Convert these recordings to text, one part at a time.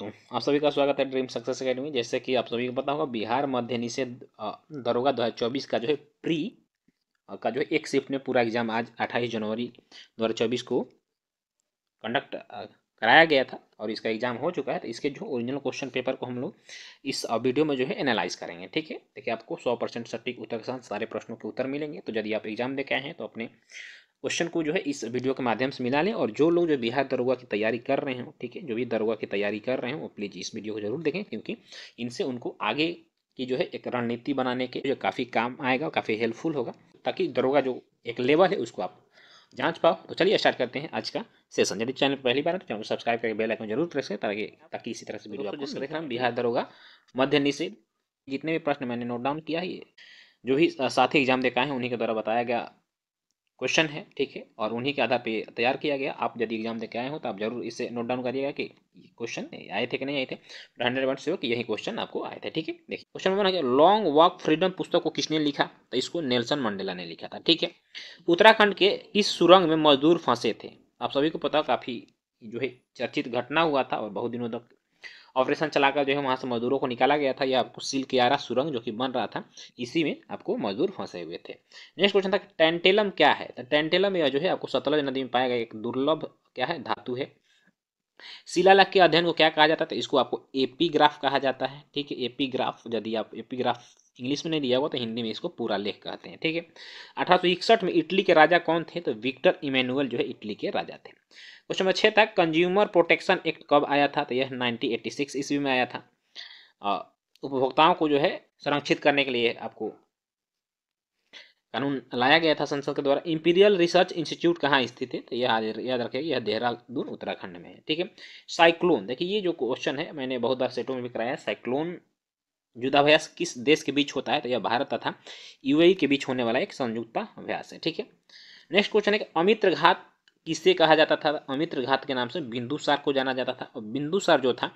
तो आप सभी का स्वागत है ड्रीम सक्सेस एकेडमी। जैसे कि आप सभी को पता होगा, बिहार मध्य निषेध दरोगा 2024 का जो है प्री का जो है एक शिफ्ट में पूरा एग्जाम आज 28 जनवरी 2024 को कंडक्ट कराया गया था और इसका एग्जाम हो चुका है। तो इसके जो ओरिजिनल क्वेश्चन पेपर को हम लोग इस वीडियो में जो है एनालाइज करेंगे। ठीक है, देखिए आपको 100% सटीक उत्तर के साथ सारे प्रश्नों के उत्तर मिलेंगे। तो यदि आप एग्जाम दे के आए हैं तो अपने क्वेश्चन को जो है इस वीडियो के माध्यम से मिला लें। और जो लोग जो बिहार दरोगा की तैयारी कर रहे हो, ठीक है, जो भी दरोगा की तैयारी कर रहे हो, वो प्लीज़ इस वीडियो को जरूर देखें, क्योंकि इनसे उनको आगे की जो है एक रणनीति बनाने के जो काफ़ी काम आएगा, काफ़ी हेल्पफुल होगा, ताकि दरोगा जो एक लेवल है उसको आप जांच पाओ। तो चलिए स्टार्ट करते हैं आज का सेशन। यदि चैनल पहली बार है तो चैनल को सब्सक्राइब करके बेल आइकन जरूर प्रेस करें ताकि इसी तरह से वीडियो आपको देख रहे हैं। बिहार दरोगा मध्य निषेध जितने भी प्रश्न मैंने नोट डाउन किया है, ये जो भी साथी एग्जाम दे के आए हैं उन्हीं के द्वारा बताया गया क्वेश्चन है। ठीक है, और उन्हीं के आधार पे तैयार किया गया। आप यदि एग्जाम दे के आए हो तो आप जरूर इसे नोट डाउन करिएगा कि क्वेश्चन आए थे कि नहीं आए थे। 100% श्योर कि यही क्वेश्चन आपको आए थे। ठीक है, देखिए क्वेश्चन नंबर है, लॉन्ग वॉक फ्रीडम पुस्तक को किसने लिखा? तो इसको नेल्सन मंडेला ने लिखा था। ठीक है, उत्तराखंड के इस सुरंग में मजदूर फंसे थे। आप सभी को पता, काफी जो है चर्चित घटना हुआ था और बहुत दिनों तक ऑपरेशन चलाकर जो है वहां से मजदूरों को निकाला गया था। यह आपको सिलकियारा सुरंग जो कि बन रहा था, इसी में आपको मजदूर फंसे हुए थे। नेक्स्ट क्वेश्चन था, टेंटेलम क्या है? तो टेंटेलम यह जो है आपको सतलज नदी में पाया गया एक दुर्लभ क्या है, धातु है। शिलालेख के अध्ययन को क्या कहा जाता है? तो इसको आपको एपीग्राफ कहा जाता है। ठीक है, एपीग्राफ, यदि आप एपीग्राफ इंग्लिश में नहीं दिया हुआ तो हिंदी में इसको पूरा लेख कहते हैं। ठीक है, 1861 में इटली के राजा कौन थे? तो विक्टर इमैनुअल जो है इटली के राजा थे। क्वेश्चन नंबर 6 था, कंज्यूमर प्रोटेक्शन एक्ट कब आया था? तो यह 1986 ईस्वी में आया था। उपभोक्ताओं को जो है संरक्षित करने के लिए आपको कानून लाया गया था संसद के द्वारा। इंपीरियल रिसर्च इंस्टीट्यूट कहाँ स्थित है? तो यह याद रखिए, यह देहरादून उत्तराखंड में है। ठीक है, साइक्लोन, देखिए ये जो क्वेश्चन है मैंने बहुत बार सेटों में भी कराया है। साइक्लोन युद्धाभ्यास किस देश के बीच होता है? तो यह भारत तथा यूएई के बीच होने वाला एक संयुक्त अभ्यास है। ठीक है, नेक्स्ट क्वेश्चन है, अमित्र घात किसे कहा जाता था? अमित्र घात के नाम से बिंदुसार को जाना जाता था। और बिंदुसार जो था,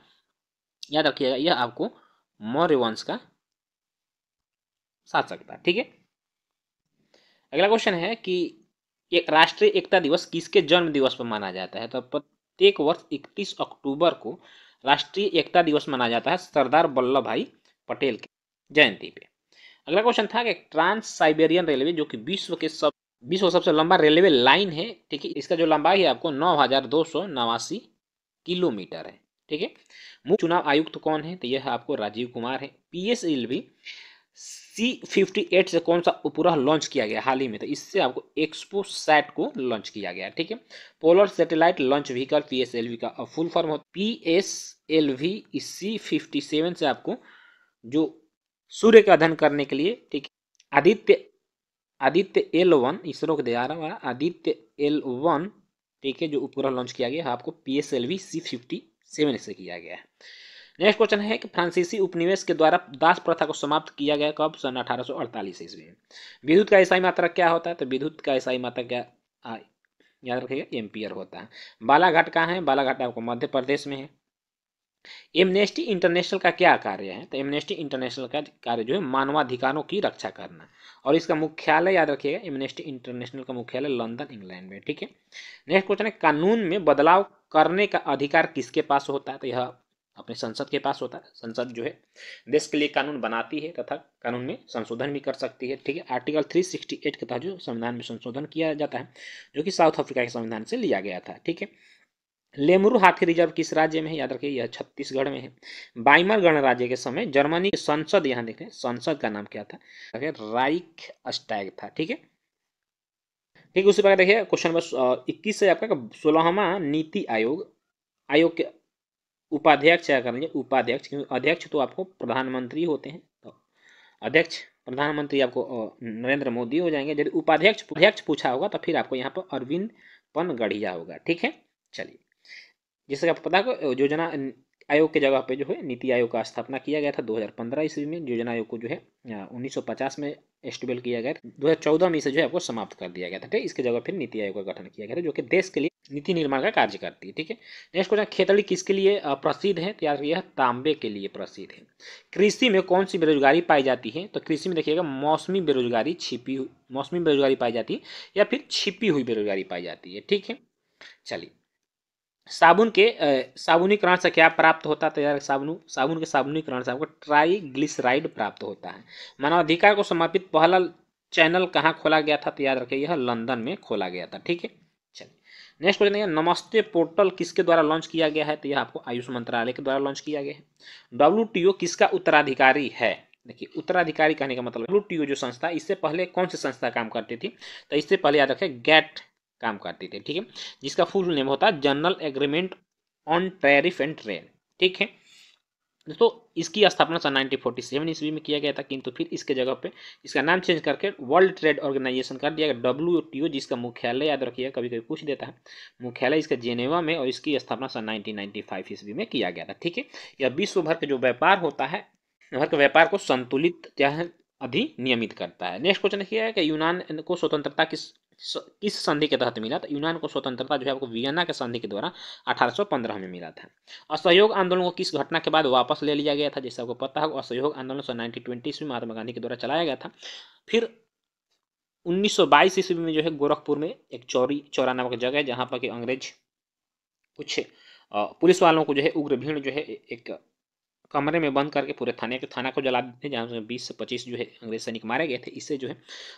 याद रखिएगा, यह आपको मौर्य वंश का शासक था। ठीक है, अगला क्वेश्चन है कि एक राष्ट्रीय एकता दिवस किसके जन्म दिवस पर माना जाता है? तो प्रत्येक वर्ष 31 अक्टूबर को राष्ट्रीय एकता दिवस मनाया जाता है सरदार वल्लभ भाई पटेल की जयंती पे। अगला क्वेश्चन था कि ट्रांस साइबेरियन रेलवे जो कि विश्व सबसे लंबा रेलवे लाइन है। ठीक है, इसका जो लंबाई है आपको 9289 किलोमीटर है। ठीक है, मुख्य चुनाव आयुक्त कौन है? तो यह आपको राजीव कुमार है। PSLV C58 से कौन सा उपग्रह लॉन्च किया गया हाल ही में? तो इससे आपको एक्सपोसैट को लॉन्च किया गया। ठीक है, polar satellite launch vehicle PSLV का फुल फॉर्म होता है PSLV। C57 से आपको जो सूर्य का अध्ययन करने के लिए, ठीक है, आदित्य L1 इसरो के द्वारा आदित्य L1, ठीक है, जो उपग्रह लॉन्च किया गया है आपको PSLV C57 से किया गया है। नेक्स्ट क्वेश्चन है कि फ्रांसीसी उपनिवेश के द्वारा दास प्रथा को समाप्त किया गया कब? सन 1848 ईस्वी में। विद्युत का ईसाई मात्रक क्या होता है? तो विद्युत का ईसाई मात्रक क्या, याद रखिएगा, एम्पियर होता है। बालाघाट कहाँ है? बालाघाट आपको मध्य प्रदेश में है। एमनेस्टी इंटरनेशनल का क्या कार्य है? तो एमनेस्टी इंटरनेशनल का कार्य जो है मानवाधिकारों की रक्षा करना, और इसका मुख्यालय याद रखिएगा, एमनेस्टी इंटरनेशनल का मुख्यालय लंदन इंग्लैंड में। ठीक है, नेक्स्ट क्वेश्चन है, कानून में बदलाव करने का अधिकार किसके पास होता है? तो यह अपने संसद के पास होता है। संसद जो है देश के लिए कानून बनाती है तथा कानून में संशोधन भी कर सकती है। ठीक है, आर्टिकल 368 के तहत जो संविधान में संशोधन किया जाता है, जो कि साउथ अफ्रीका के संविधान से लिया गया था। ठीक है, लेमुरु हाथी रिजर्व किस राज्य में है? याद रखिए, यह छत्तीसगढ़ में है। बाइमर गणराज्य के समय जर्मनी की संसद, यहाँ देखें संसद का नाम क्या था? राइख स्टैग था। ठीक है, ठीक, उसी प्रकार देखिए क्वेश्चन नंबर 21 से आपका 16वां नीति आयोग के उपाध्यक्ष क्या करेंगे? उपाध्यक्ष, क्योंकि अध्यक्ष तो आपको प्रधानमंत्री होते हैं, तो अध्यक्ष प्रधानमंत्री आपको नरेंद्र मोदी हो जाएंगे। यदि उपाध्यक्ष पूछा होगा तो फिर आपको यहाँ पर अरविंद पनगढ़िया होगा। ठीक है, चलिए, जिससे आपको पता है योजना आयोग के जगह पे जो है नीति आयोग का स्थापना किया गया था 2015 ईस्वी में। योजना आयोग को जो है 1950 में एस्टेब्लिश किया गया, 2014 में इसे जो है आपको समाप्त कर दिया गया था। ठीक है, इसके जगह फिर नीति आयोग का गठन किया गया था, जो कि देश के लिए नीति निर्माण का कार्य करती है। ठीक है, नेक्स्ट क्वेश्चन, खेतड़ी किसके लिए प्रसिद्ध है? तो यार यह तांबे के लिए प्रसिद्ध है। कृषि में कौन सी बेरोजगारी पाई जाती है? तो कृषि में देखिएगा मौसमी बेरोजगारी पाई जाती है, या फिर छिपी हुई बेरोजगारी पाई जाती है। ठीक है, चलिए, साबुनीकरण से क्या प्राप्त होता है? तो यार साबुन के साबुनीकरण से आपको ट्राइग्लिसराइड प्राप्त होता है। मानवाधिकार को समर्पित पहला चैनल कहाँ खोला गया था? तो याद रखिए यह लंदन में खोला गया था। ठीक है, चलिए नेक्स्ट क्वेश्चन है, नमस्ते पोर्टल किसके द्वारा लॉन्च किया गया है? तो यह आपको आयुष मंत्रालय के द्वारा लॉन्च किया गया है। WTO किसका उत्तराधिकारी है? देखिए उत्तराधिकारी कहने का मतलब WTO जो संस्था, इससे पहले कौन सी संस्था काम करती थी? तो इससे पहले याद रखें गैट काम करती थी। ठीक है, जिसका फुल नेम होता है general agreement on tariff and trade. ठीक है, तो इसकी स्थापना सन 1947 ईस्वी में किया गया था, किंतु फिर इसके जगह पे इसका नाम चेंज करके वर्ल्ड ट्रेड ऑर्गेनाइजेशन कर दिया गया, WTO, जिसका मुख्यालय याद रखिएगा, कभी कभी पूछ देता है, मुख्यालय इसका जेनेवा में, और इसकी स्थापना सन 1995 ईस्वी में किया गया था। ठीक है, यह विश्व भर के जो व्यापार होता है, भर के व्यापार को संतुलित क्या है, अधिनियमित करता है। नेक्स्ट क्वेश्चन क्या है कि यूनान को स्वतंत्रता किस संधि के तहत मिला? तो यूनान को स्वतंत्रता जो है आपको वियना के संधि के द्वारा 1815 में मिला था। असहयोग आंदोलन को किस घटना के बाद वापस ले लिया गया था? जैसे आपको पता होगा असहयोग आंदोलन सन 1920 में महात्मा गांधी के द्वारा चलाया गया था। फिर 1922 ईस्वी में जो है गोरखपुर में एक चौरा नामक जगह है, जहाँ पर कि अंग्रेज कुछ पुलिस वालों को जो है उग्र भीड़ जो है एक कमरे में बंद करके पूरे थाना को जला देते, जहाँ से 20 से 25 जो है अंग्रेज सैनिक मारे गए थे। इससे जो है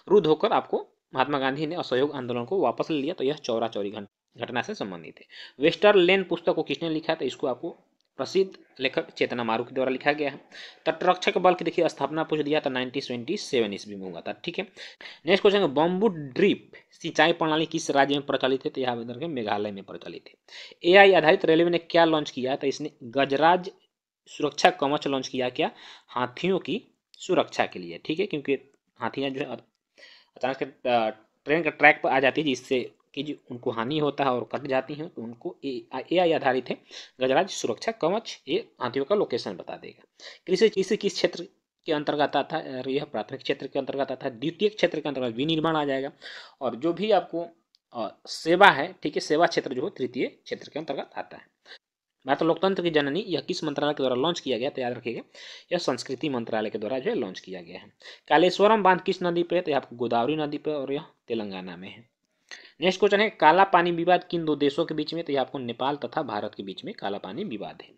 रुद्ध होकर आपको महात्मा गांधी ने असहयोग आंदोलन को वापस ले लिया। तो यह चौरा चौरी घटना से संबंधित है। वेस्टरलैंड पुस्तक को किसने लिखा है? तो इसको आपको प्रसिद्ध लेखक चेतना मारू के द्वारा लिखा गया है। तटरक्षक बल की देखिए स्थापना पूछ दिया था 1927 ईस्वी में हुआ था। ठीक है, नेक्स्ट क्वेश्चन, बम्बू ड्रिप सिंचाई प्रणाली किस राज्य में प्रचलित है? तो यहाँ पर मेघालय में प्रचलित है। AI आधारित रेलवे ने क्या लॉन्च किया है? तो इसने गजराज सुरक्षा कवच लॉन्च किया। क्या? हाथियों की सुरक्षा के लिए। ठीक है, क्योंकि हाथियां जो है अचानक से ट्रेन के ट्रैक पर आ जाती है, जिससे कि जो उनको हानि होता है और कट जाती हैं, तो उनको AI आधारित है गजराज सुरक्षा कवच, ये हाथियों का लोकेशन बता देगा। कृषि कृषि किस क्षेत्र के अंतर्गत आता है? यह प्राथमिक क्षेत्र के अंतर्गत आता है। द्वितीय क्षेत्र के अंतर्गत विनिर्माण आ जाएगा, और जो भी आपको सेवा है, ठीक है, सेवा क्षेत्र जो है तृतीय क्षेत्र के अंतर्गत आता है। भारत लोकतंत्र की जननी यह किस मंत्रालय के द्वारा लॉन्च किया गया? तो याद रखिएगा यह संस्कृति मंत्रालय के द्वारा जो है लॉन्च किया गया है। कालेश्वरम बांध किस नदी पे है? तो आपको गोदावरी नदी पे, और यह तेलंगाना में है। नेक्स्ट क्वेश्चन है, काला पानी विवाद किन दो देशों के बीच में? तो यह आपको नेपाल तथा भारत के बीच में काला पानी विवाद है।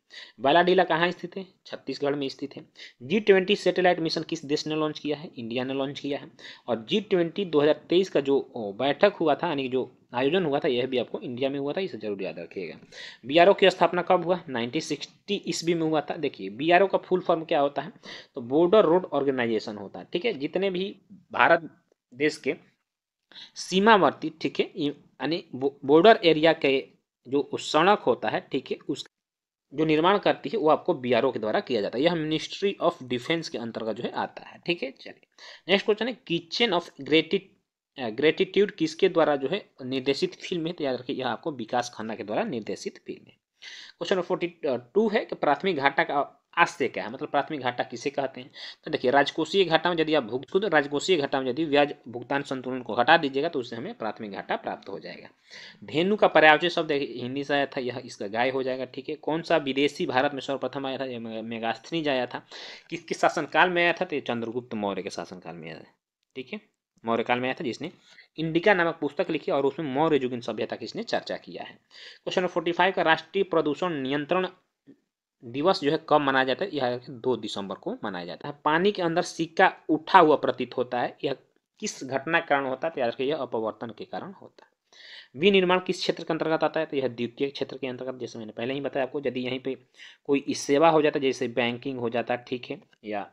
बालाडीला कहाँ स्थित है? छत्तीसगढ़ में स्थित है। G20 सैटेलाइट मिशन किस देश ने लॉन्च किया है? इंडिया ने लॉन्च किया है। और G20 2023 का जो बैठक हुआ था, यानी कि जो आयोजन हुआ था, यह भी आपको इंडिया में हुआ था, इसे जरूर याद रखिएगा। BRO की स्थापना कब हुआ? 1960 ईस्वी में हुआ था। देखिए BRO का फुल फॉर्म क्या होता है? तो बॉर्डर रोड ऑर्गेनाइजेशन होता है। ठीक है, जितने भी भारत देश के सीमावर्ती, ठीक है, यानी बॉर्डर एरिया के जो सड़क होता है, ठीक है, उस जो निर्माण करती है वो आपको BRO के द्वारा किया जाता है। यह मिनिस्ट्री ऑफ डिफेंस के अंतर्गत जो है आता है। ठीक है, चलिए नेक्स्ट क्वेश्चन है, किचन ऑफ ग्रेटिट्यूड किसके द्वारा जो है निर्देशित फिल्म है? तो याद रखिए यह आपको विकास खन्ना के द्वारा निर्देशित फिल्म है। क्वेश्चन नंबर 42 है कि प्राथमिक घाटा का आशय क्या है, मतलब प्राथमिक घाटा किसे कहते हैं? तो देखिए राजकोषीय घाटा में यदि आप खुद राजकोषीय घाटा में यदि ब्याज भुगतान संतुलन को हटा दीजिएगा, तो उससे हमें प्राथमिक घाटा प्राप्त हो जाएगा। धेनु का पर्यायवाची शब्द हिंदी से आया था, यह इसका गाय हो जाएगा। ठीक है, कौन सा विदेशी भारत में सर्वप्रथम आया था? यह मेगास्थनीज आया था। किसके शासनकाल में आया था? तो चंद्रगुप्त मौर्य के शासनकाल में आया था। ठीक है, मौर्य काल में आया था, जिसने इंडिका नामक पुस्तक लिखी, और उसमें मौर्य युग की सभ्यता की इसने चर्चा किया है। क्वेश्चन नंबर 45 का राष्ट्रीय प्रदूषण नियंत्रण दिवस जो है कब मनाया जाता है? यह 2 दिसंबर को मनाया जाता है। पानी के अंदर सिक्का उठा हुआ प्रतीत होता है, यह किस घटना के कारण होता है? तो याद रखिए यह अपवर्तन के कारण होता है। विनिर्माण किस क्षेत्र के अंतर्गत आता है? तो यह द्वितीय क्षेत्र के अंतर्गत, जैसे मैंने पहले ही बताया आपको, यदि यहीं पे कोई सेवा हो जाता है, जैसे बैंकिंग हो जाता है, ठीक है, या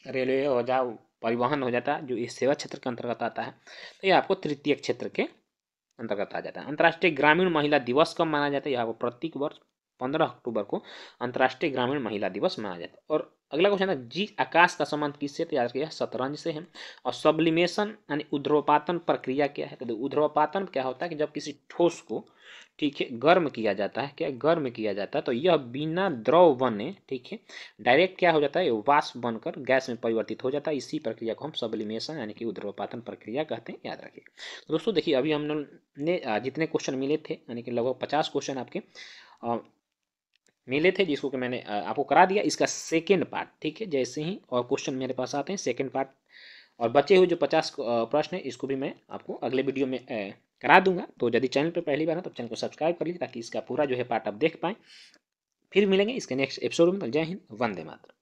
रेलवे हो जाओ, परिवहन हो जाता है, जो इस सेवा क्षेत्र के अंतर्गत आता है, तो यह आपको तृतीय क्षेत्र के अंतर्गत आ जाता है। अंतर्राष्ट्रीय ग्रामीण महिला दिवस कब मनाया जाता है? यह प्रत्येक वर्ष 15 अक्टूबर को अंतर्राष्ट्रीय ग्रामीण महिला दिवस मनाया जाता है। और अगला क्वेश्चन है, जी आकाश का संबंध किससे? तो याद रखिए शतरंज से है। और सब्लिमेशन यानी ऊर्ध्वपातन प्रक्रिया क्या है? तो ऊर्ध्वपातन क्या होता है कि जब किसी ठोस को, ठीक है, गर्म किया जाता है, क्या गर्म किया जाता है, तो यह बिना द्रव बने, ठीक है, डायरेक्ट क्या हो जाता है, वाष्प बनकर गैस में परिवर्तित हो जाता है। इसी प्रक्रिया को हम सब्लिमेशन यानी कि ऊर्ध्वपातन प्रक्रिया कहते हैं, याद रखिए। दोस्तों देखिए अभी हम लोग ने जितने क्वेश्चन मिले थे, यानी कि लगभग 50 क्वेश्चन आपके मिले थे, जिसको कि मैंने आपको करा दिया। इसका सेकेंड पार्ट, ठीक है, जैसे ही और क्वेश्चन मेरे पास आते हैं सेकेंड पार्ट, और बचे हुए जो 50 प्रश्न है, इसको भी मैं आपको अगले वीडियो में करा दूंगा। तो यदि चैनल पर पहली बार है तो चैनल को सब्सक्राइब कर लीजिए ताकि इसका पूरा जो है पार्ट आप देख पाएँ। फिर मिलेंगे इसके नेक्स्ट एपिसोड में। जय हिंद, वंदे मातरम।